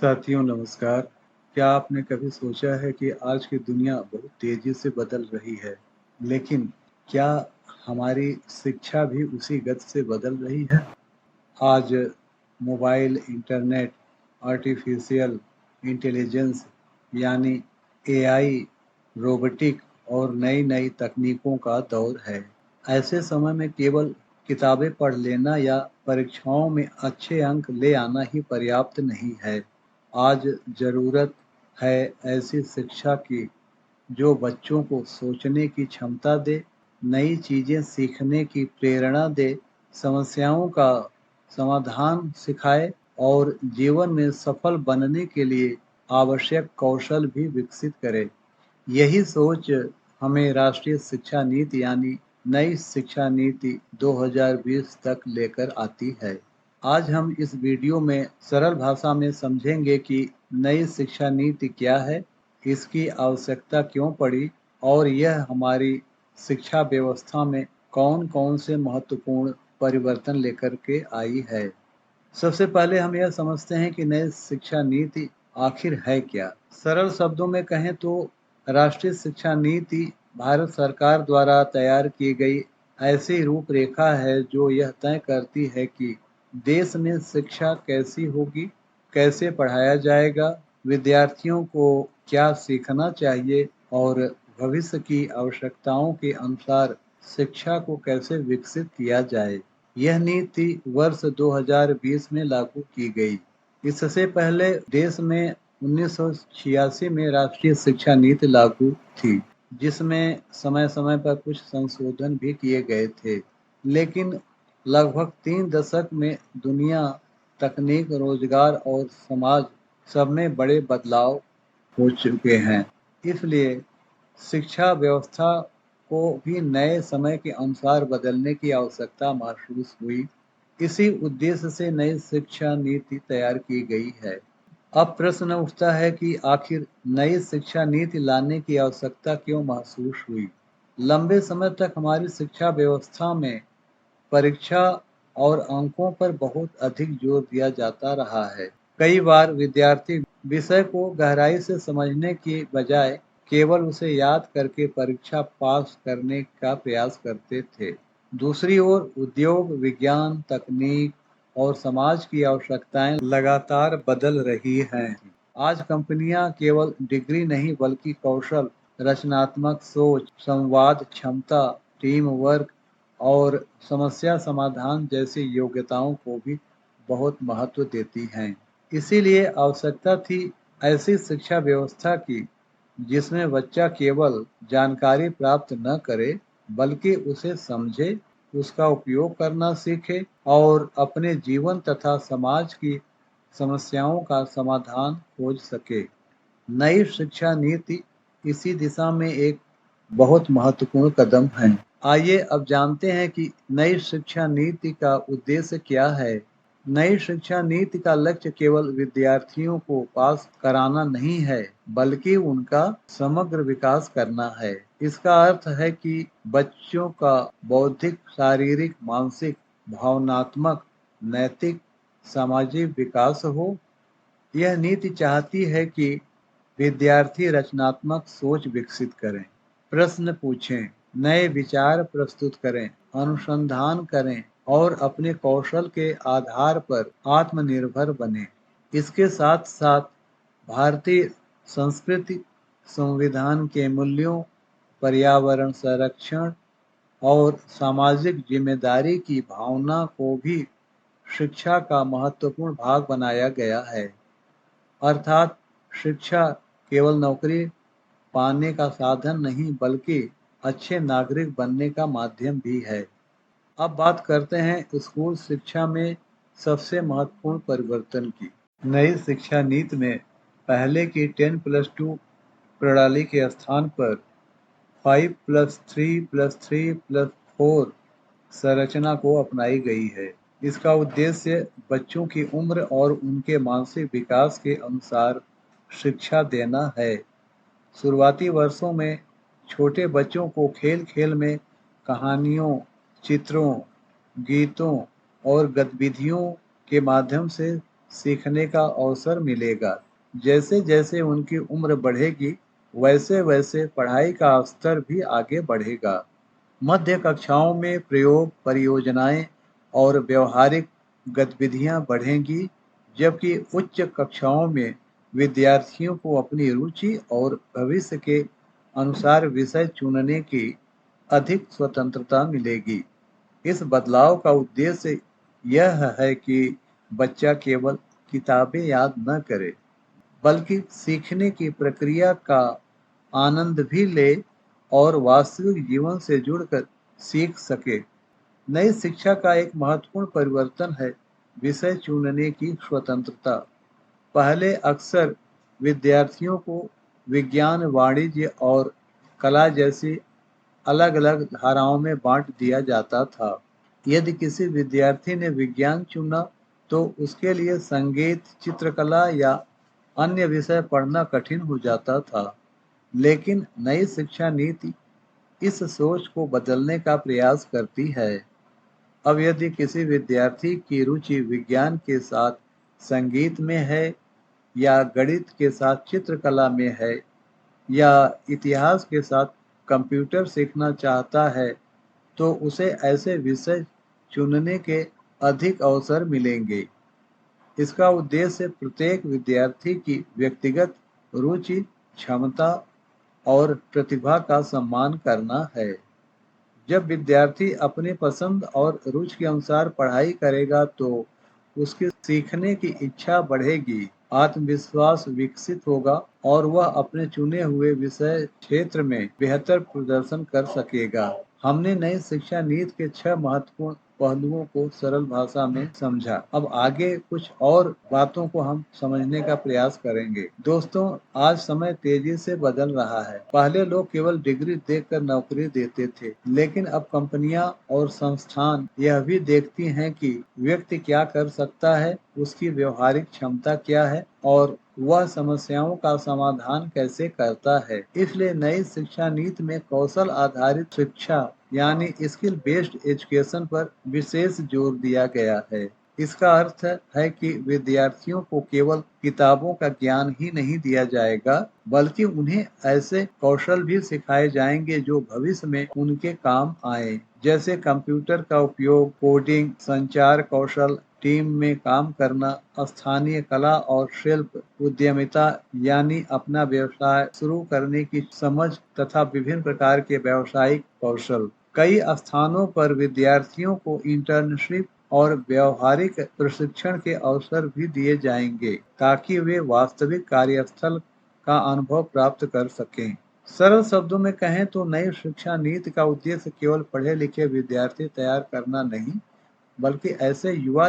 साथियों नमस्कार। क्या आपने कभी सोचा है कि आज की दुनिया बहुत तेज़ी से बदल रही है, लेकिन क्या हमारी शिक्षा भी उसी गति से बदल रही है? आज मोबाइल, इंटरनेट, आर्टिफ़िशियल इंटेलिजेंस यानी एआई, रोबोटिक और नई-नई तकनीकों का दौर है। ऐसे समय में केवल किताबें पढ़ लेना या परीक्षाओं में अच्छे अंक ले आना ही पर्याप्त नहीं है। आज ज़रूरत है ऐसी शिक्षा की जो बच्चों को सोचने की क्षमता दे, नई चीज़ें सीखने की प्रेरणा दे, समस्याओं का समाधान सिखाए और जीवन में सफल बनने के लिए आवश्यक कौशल भी विकसित करे। यही सोच हमें राष्ट्रीय शिक्षा नीति यानी नई शिक्षा नीति 2020 तक लेकर आती है। आज हम इस वीडियो में सरल भाषा में समझेंगे कि नई शिक्षा नीति क्या है, इसकी आवश्यकता क्यों पड़ी और यह हमारी शिक्षा व्यवस्था में कौन-कौन से महत्वपूर्ण परिवर्तन लेकर के आई है। सबसे पहले हम यह समझते हैं कि नई शिक्षा नीति आखिर है क्या? सरल शब्दों में कहें तो राष्ट्रीय शिक्षा नीति भारत सरकार द्वारा तैयार की गई ऐसी रूपरेखा है जो यह तय करती है कि देश में शिक्षा कैसी होगी, कैसे पढ़ाया जाएगा, विद्यार्थियों को क्या सीखना चाहिए और भविष्य की आवश्यकताओं के अनुसार शिक्षा को कैसे विकसित किया जाए। यह नीति वर्ष 2020 में लागू की गई। इससे पहले देश में 1986 में राष्ट्रीय शिक्षा नीति लागू थी, जिसमें समय-समय पर कुछ संशोधन भी किए गए थे। लेकिन लगभग 3 दशक में दुनिया, तकनीक, रोजगार और समाज सब में बड़े बदलाव हो चुके हैं। इसलिए शिक्षा व्यवस्था को भी नए समय के अनुसार बदलने की आवश्यकता महसूस हुई। इसी उद्देश्य से नई शिक्षा नीति तैयार की गई है। अब प्रश्न उठता है कि आखिर नई शिक्षा नीति लाने की आवश्यकता क्यों महसूस हुई? लंबे समय तक हमारी शिक्षा व्यवस्था में परीक्षा और अंकों पर बहुत अधिक जोर दिया जाता रहा है। कई बार विद्यार्थी विषय को गहराई से समझने की बजाय केवल उसे याद करके परीक्षा पास करने का प्रयास करते थे। दूसरी ओर उद्योग, विज्ञान, तकनीक और समाज की आवश्यकताएं लगातार बदल रही हैं। आज कंपनियां केवल डिग्री नहीं बल्कि कौशल, रचनात्मक सोच, संवाद क्षमता, टीम वर्क और समस्या समाधान जैसी योग्यताओं को भी बहुत महत्व देती हैं। इसीलिए आवश्यकता थी ऐसी शिक्षा व्यवस्था की जिसमें बच्चा केवल जानकारी प्राप्त न करे बल्कि उसे समझे, उसका उपयोग करना सीखे और अपने जीवन तथा समाज की समस्याओं का समाधान खोज सके। नई शिक्षा नीति इसी दिशा में एक बहुत महत्वपूर्ण कदम है। आइए अब जानते हैं कि नई शिक्षा नीति का उद्देश्य क्या है। नई शिक्षा नीति का लक्ष्य केवल विद्यार्थियों को पास कराना नहीं है, बल्कि उनका समग्र विकास करना है। इसका अर्थ है कि बच्चों का बौद्धिक, शारीरिक, मानसिक, भावनात्मक, नैतिक, सामाजिक विकास हो। यह नीति चाहती है कि विद्यार्थी रचनात्मक सोच विकसित करें, प्रश्न पूछें, नए विचार प्रस्तुत करें, अनुसंधान करें और अपने कौशल के आधार पर आत्मनिर्भर बने। इसके साथ साथ भारतीय संस्कृति, संविधान के मूल्यों, पर्यावरण संरक्षण और सामाजिक जिम्मेदारी की भावना को भी शिक्षा का महत्वपूर्ण भाग बनाया गया है। अर्थात शिक्षा केवल नौकरी पाने का साधन नहीं बल्कि अच्छे नागरिक बनने का माध्यम भी है। अब बात करते हैं स्कूल शिक्षा में सबसे महत्वपूर्ण परिवर्तन की। नई शिक्षा नीति में पहले की 10+2 प्रणाली के स्थान पर 5+3+3+4 संरचना को अपनाई गई है। इसका उद्देश्य बच्चों की उम्र और उनके मानसिक विकास के अनुसार शिक्षा देना है। शुरुआती वर्षों में छोटे बच्चों को खेल-खेल में कहानियों, चित्रों, गीतों और गतिविधियों के माध्यम से सीखने का अवसर मिलेगा। जैसे जैसे उनकी उम्र बढ़ेगी, वैसे वैसे पढ़ाई का स्तर भी आगे बढ़ेगा। मध्य कक्षाओं में प्रयोग, परियोजनाएं और व्यवहारिक गतिविधियां बढ़ेंगी, जबकि उच्च कक्षाओं में विद्यार्थियों को अपनी रुचि और भविष्य के अनुसार विषय चुनने की अधिक स्वतंत्रता मिलेगी। इस बदलाव का उद्देश्य यह है कि बच्चा केवल किताबें याद न करे, बल्कि सीखने की प्रक्रिया का आनंद भी ले और वास्तविक जीवन से जुड़कर सीख सके। नई शिक्षा का एक महत्वपूर्ण परिवर्तन है विषय चुनने की स्वतंत्रता। पहले अक्सर विद्यार्थियों को विज्ञान, वाणिज्य और कला जैसी अलग-अलग धाराओं में बांट दिया जाता था। यदि किसी विद्यार्थी ने विज्ञान चुना, तो उसके लिए संगीत, चित्रकला या अन्य विषय पढ़ना कठिन हो जाता था। लेकिन नई शिक्षा नीति इस सोच को बदलने का प्रयास करती है। अब यदि किसी विद्यार्थी की रुचि विज्ञान के साथ संगीत में है, या गणित के साथ चित्रकला में है, या इतिहास के साथ कंप्यूटर सीखना चाहता है, तो उसे ऐसे विषय चुनने के अधिक अवसर मिलेंगे। इसका उद्देश्य प्रत्येक विद्यार्थी की व्यक्तिगत रुचि, क्षमता और प्रतिभा का सम्मान करना है। जब विद्यार्थी अपनी पसंद और रुचि के अनुसार पढ़ाई करेगा, तो उसकी सीखने की इच्छा बढ़ेगी, आत्मविश्वास विकसित होगा और वह अपने चुने हुए विषय क्षेत्र में बेहतर प्रदर्शन कर सकेगा। हमने नई शिक्षा नीति के 6 महत्वपूर्ण पहलुओं को सरल भाषा में समझा। अब आगे कुछ और बातों को हम समझने का प्रयास करेंगे। दोस्तों, आज समय तेजी से बदल रहा है। पहले लोग केवल डिग्री देखकर नौकरी देते थे, लेकिन अब कंपनियां और संस्थान यह भी देखती हैं कि व्यक्ति क्या कर सकता है, उसकी व्यवहारिक क्षमता क्या है और वह समस्याओं का समाधान कैसे करता है। इसलिए नई शिक्षा नीति में कौशल आधारित शिक्षा यानी स्किल बेस्ड एजुकेशन पर विशेष जोर दिया गया है। इसका अर्थ है कि विद्यार्थियों को केवल किताबों का ज्ञान ही नहीं दिया जाएगा, बल्कि उन्हें ऐसे कौशल भी सिखाए जाएंगे जो भविष्य में उनके काम आए, जैसे कंप्यूटर का उपयोग, कोडिंग, संचार कौशल, टीम में काम करना, स्थानीय कला और शिल्प, उद्यमिता यानी अपना व्यवसाय शुरू करने की समझ तथा विभिन्न प्रकार के व्यावसायिक कौशल। कई स्थानों पर विद्यार्थियों को इंटर्नशिप और व्यावहारिक प्रशिक्षण के अवसर भी दिए जाएंगे, ताकि वे वास्तविक कार्यस्थल का अनुभव प्राप्त कर सकें। सरल शब्दों में कहें तो नई शिक्षा नीति का उद्देश्य केवल पढ़े लिखे विद्यार्थी तैयार करना नहीं, बल्कि ऐसे युवा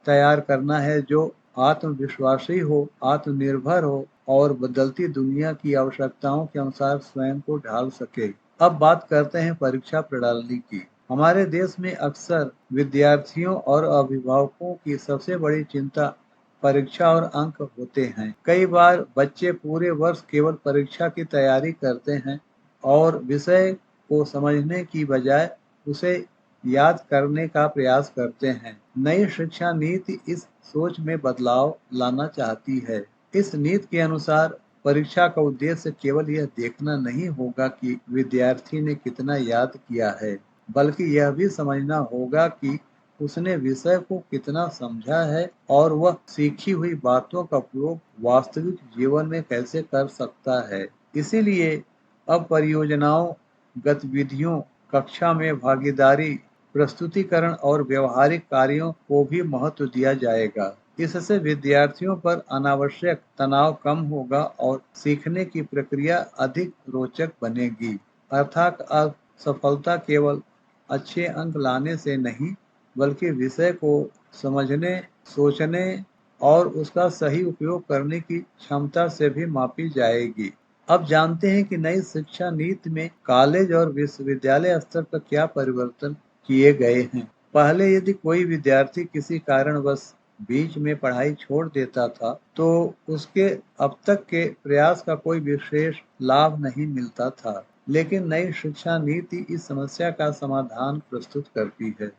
तैयार करना है जो आत्मविश्वासी हो, आत्मनिर्भर हो और बदलती दुनिया की आवश्यकताओं के अनुसार स्वयं को ढाल सके। अब बात करते हैं परीक्षा प्रणाली की। हमारे देश में अक्सर विद्यार्थियों और अभिभावकों की सबसे बड़ी चिंता परीक्षा और अंक होते हैं। कई बार बच्चे पूरे वर्ष केवल परीक्षा की तैयारी करते हैं और विषय को समझने की बजाय उसे याद करने का प्रयास करते हैं। नई शिक्षा नीति इस सोच में बदलाव लाना चाहती है। इस नीति के अनुसार परीक्षा का उद्देश्य केवल यह देखना नहीं होगा कि विद्यार्थी ने कितना याद किया है, बल्कि यह भी समझना होगा कि उसने विषय को कितना समझा है और वह सीखी हुई बातों का उपयोग वास्तविक जीवन में कैसे कर सकता है। इसीलिए अब परियोजनाओं, गतिविधियों, कक्षा में भागीदारी, प्रस्तुतिकरण और व्यवहारिक कार्यों को भी महत्व दिया जाएगा। इससे विद्यार्थियों पर अनावश्यक तनाव कम होगा और सीखने की प्रक्रिया अधिक रोचक बनेगी। अर्थात अब सफलता केवल अच्छे अंक लाने से नहीं, बल्कि विषय को समझने, सोचने और उसका सही उपयोग करने की क्षमता से भी मापी जाएगी। अब जानते हैं कि नई शिक्षा नीति में कॉलेज और विश्वविद्यालय स्तर पर क्या परिवर्तन किए गए हैं। पहले यदि कोई विद्यार्थी किसी कारणवश बीच में पढ़ाई छोड़ देता था, तो उसके अब तक के प्रयास का कोई विशेष लाभ नहीं मिलता था। लेकिन नई शिक्षा नीति इस समस्या का समाधान प्रस्तुत करती है।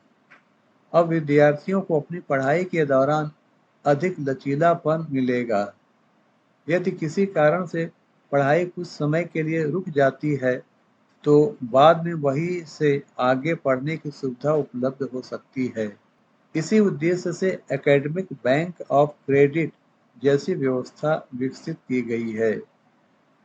अब विद्यार्थियों को अपनी पढ़ाई के दौरान अधिक लचीलापन मिलेगा। यदि किसी कारण से पढ़ाई कुछ समय के लिए रुक जाती है, तो बाद में वही से आगे पढ़ने की सुविधा उपलब्ध हो सकती है। इसी उद्देश्य से एकेडमिक बैंक ऑफ क्रेडिट जैसी व्यवस्था विकसित की गई है,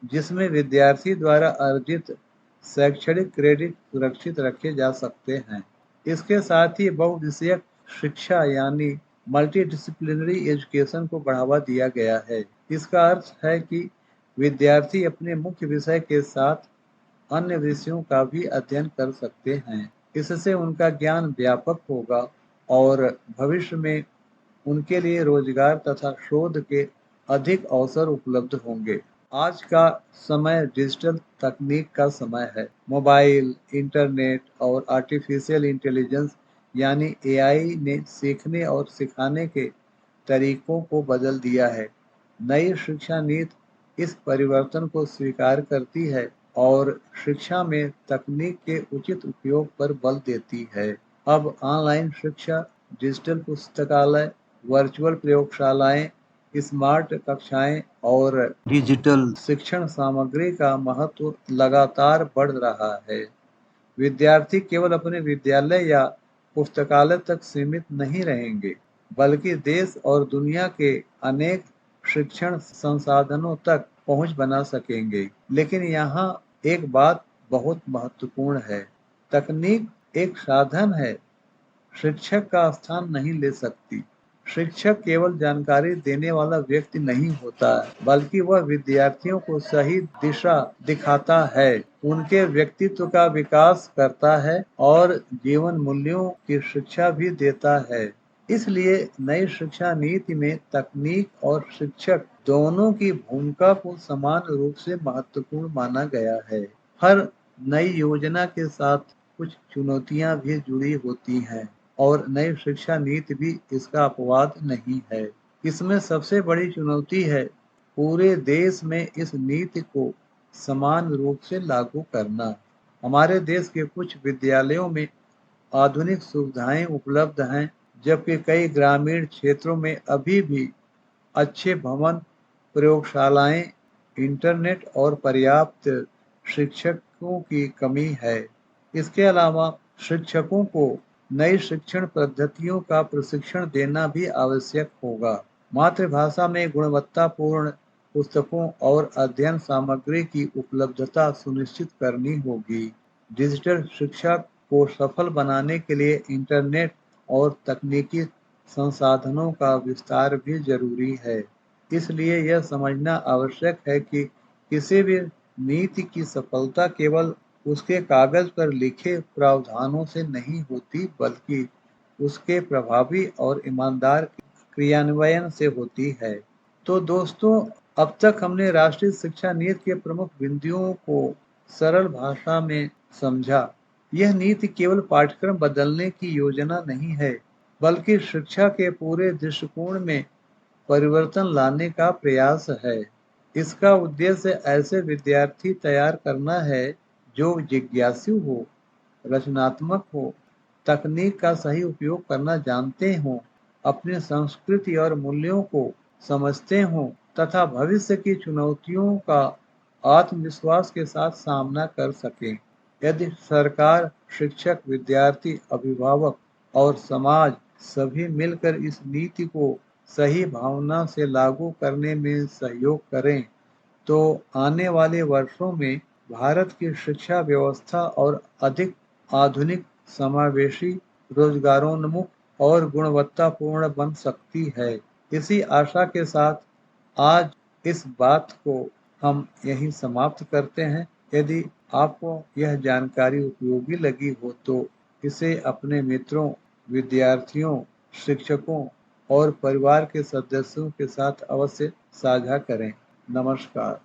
जिसमें विद्यार्थी द्वारा अर्जित शैक्षणिक क्रेडिट सुरक्षित रखे जा सकते हैं। इसके साथ ही बहुविषयक शिक्षा यानी मल्टीडिसिप्लिनरी एजुकेशन को बढ़ावा दिया गया है। इसका अर्थ है कि विद्यार्थी अपने मुख्य विषय के साथ अन्य विषयों का भी अध्ययन कर सकते हैं। इससे उनका ज्ञान व्यापक होगा और भविष्य में उनके लिए रोजगार तथा शोध के अधिक अवसर उपलब्ध होंगे। आज का समय डिजिटल तकनीक का समय है। मोबाइल, इंटरनेट और आर्टिफिशियल इंटेलिजेंस यानी एआई ने सीखने और सिखाने के तरीकों को बदल दिया है। नई शिक्षा नीति इस परिवर्तन को स्वीकार करती है और शिक्षा में तकनीक के उचित उपयोग पर बल देती है। अब ऑनलाइन शिक्षा, डिजिटल पुस्तकालय, वर्चुअल प्रयोगशालाएं, स्मार्ट कक्षाएं और डिजिटल शिक्षण सामग्री का महत्व लगातार बढ़ रहा है। विद्यार्थी केवल अपने विद्यालय या पुस्तकालय तक सीमित नहीं रहेंगे, बल्कि देश और दुनिया के अनेक शिक्षण संसाधनों तक पहुंच बना सकेंगे। लेकिन यहाँ एक बात बहुत महत्वपूर्ण है। तकनीक एक साधन है, शिक्षक का स्थान नहीं ले सकती। शिक्षक केवल जानकारी देने वाला व्यक्ति नहीं होता, बल्कि वह विद्यार्थियों को सही दिशा दिखाता है, उनके व्यक्तित्व का विकास करता है और जीवन मूल्यों की शिक्षा भी देता है। इसलिए नई शिक्षा नीति में तकनीक और शिक्षक दोनों की भूमिका को समान रूप से महत्वपूर्ण माना गया है। हर नई योजना के साथ कुछ चुनौतियां भी जुड़ी होती हैं और नई शिक्षा नीति भी इसका अपवाद नहीं है। इसमें सबसे बड़ी चुनौती है पूरे देश में इस नीति को समान रूप से लागू करना। हमारे देश के कुछ विद्यालयों में आधुनिक सुविधाएं उपलब्ध हैं, जबकि कई ग्रामीण क्षेत्रों में अभी भी अच्छे भवन, प्रयोगशालाएं, इंटरनेट और पर्याप्त शिक्षकों की कमी है। इसके अलावा शिक्षकों को नई शिक्षण पद्धतियों का प्रशिक्षण देना भी आवश्यक होगा। मातृभाषा में गुणवत्तापूर्ण पुस्तकों और अध्ययन सामग्री की उपलब्धता सुनिश्चित करनी होगी। डिजिटल शिक्षा को सफल बनाने के लिए इंटरनेट और तकनीकी संसाधनों का विस्तार भी जरूरी है। इसलिए यह समझना आवश्यक है कि किसी भी नीति की सफलता केवल उसके कागज पर लिखे प्रावधानों से नहीं होती, बल्कि उसके प्रभावी और ईमानदार क्रियान्वयन से होती है। तो दोस्तों, अब तक हमने राष्ट्रीय शिक्षा नीति के प्रमुख बिंदुओं को सरल भाषा में समझा। यह नीति केवल पाठ्यक्रम बदलने की योजना नहीं है, बल्कि शिक्षा के पूरे दृष्टिकोण में परिवर्तन लाने का प्रयास है। इसका उद्देश्य ऐसे विद्यार्थी तैयार करना है जो जिज्ञासु हो, रचनात्मक हो, तकनीक का सही उपयोग करना जानते हों, अपनी संस्कृति और मूल्यों को समझते हों तथा भविष्य की चुनौतियों का आत्मविश्वास के साथ सामना कर सकें। यदि सरकार, शिक्षक, विद्यार्थी, अभिभावक और समाज सभी मिलकर इस नीति को सही भावना से लागू करने में सहयोग करें, तो आने वाले वर्षों में भारत की शिक्षा व्यवस्था और अधिक आधुनिक, समावेशी, रोजगारोन्मुख और गुणवत्तापूर्ण बन सकती है। इसी आशा के साथ आज इस बात को हम यहीं समाप्त करते हैं। यदि आपको यह जानकारी उपयोगी लगी हो तो इसे अपने मित्रों, विद्यार्थियों, शिक्षकों और परिवार के सदस्यों के साथ अवश्य साझा करें। नमस्कार।